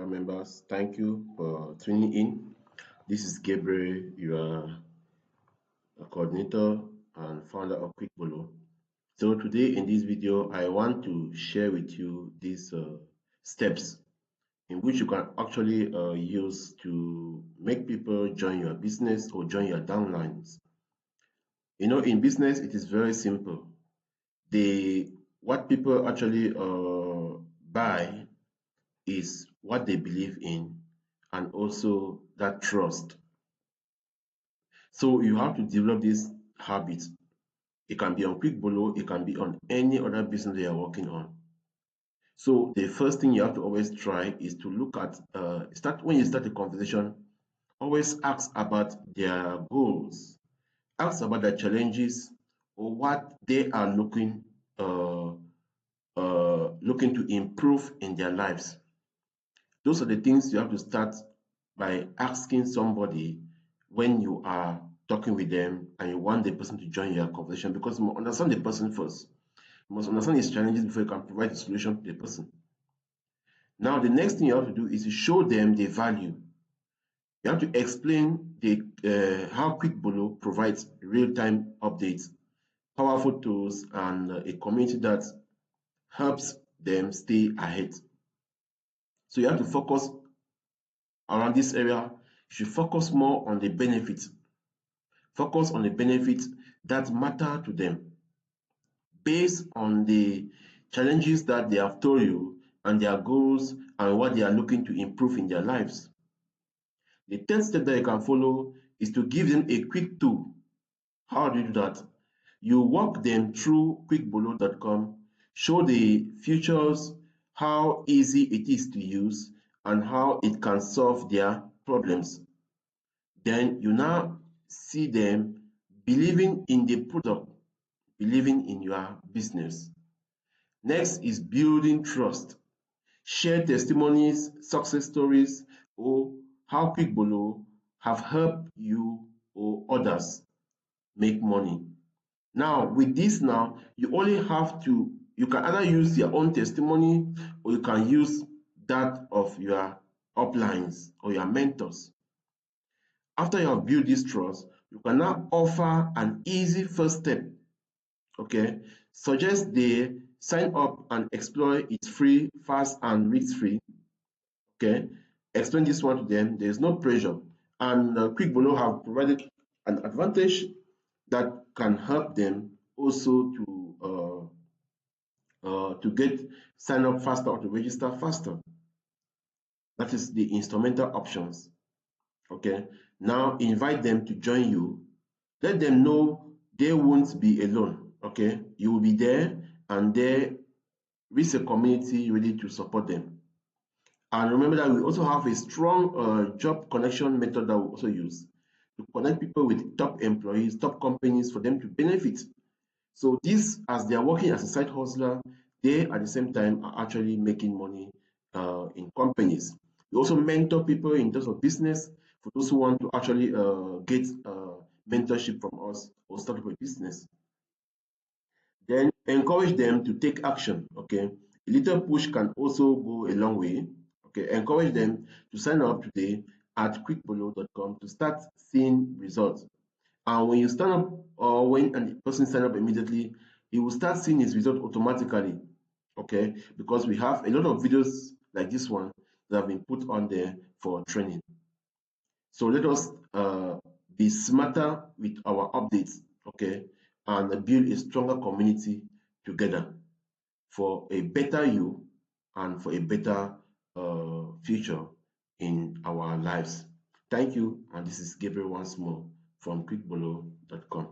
members. Thank you for tuning in. This is Gabriel, your coordinator and founder of QuickBolo. So today in this video, I want to share with you these steps in which you can actually use to make people join your business or join your downlines. You know, in business, it is very simple. What people actually buy is what they believe in and also that trust. So you have to develop this habit. It can be on QuickBolo, it can be on any other business they are working on. So the first thing you have to always try is to look at, when you start a conversation, always ask about their goals, ask about their challenges or what they are looking to improve in their lives. Those are the things you have to start by asking somebody when you are talking with them and you want the person to join your conversation, because you must understand the person first. You must understand his challenges before you can provide a solution to the person. Now, the next thing you have to do is to show them the value. You have to explain how QuickBolo provides real-time updates, powerful tools, and a community that helps them stay ahead. So you have to focus around this area. You should focus more on the benefits. Focus on the benefits that matter to them based on the challenges that they have told you and their goals and what they are looking to improve in their lives. The third step that you can follow is to give them a quick tool. How do you do that? You walk them through quickbolo.com, show the features, how easy it is to use, and how it can solve their problems. Then you now see them believing in the product, believing in your business. Next is building trust. Share testimonies, success stories, or how QuickBolo have helped you or others make money. Now, with this you only have to, you can either use your own testimony or you can use that of your uplines or your mentors. After you have built this trust, you can now offer an easy first step. Okay, suggest they sign up and explore. It's free, fast, and risk-free. Okay, explain this one to them. There's no pressure, and QuickBolo have provided an advantage that can help them also to get sign up faster or to register faster. That is the instrumental options. Okay, now invite them to join you. Let them know they won't be alone. Okay, you will be there, and there is a community ready to support them. And remember that we also have a strong job connection method that we also use to connect people with top employees, top companies for them to benefit. So this, as they are working as a side hustler, they at the same time are actually making money in companies. We also mentor people in terms of business for those who want to actually get mentorship from us or start up a business. Then encourage them to take action. Okay, a little push can also go a long way. Okay, encourage them to sign up today at quickbolo.com to start seeing results. And when you stand up, or when a person sign up immediately, he will start seeing his result automatically. Okay, because we have a lot of videos like this one that have been put on there for training. So let us be smarter with our updates, okay, and build a stronger community together for a better you and for a better future in our lives. Thank you, and this is Gabriel once more from quickbolo.com.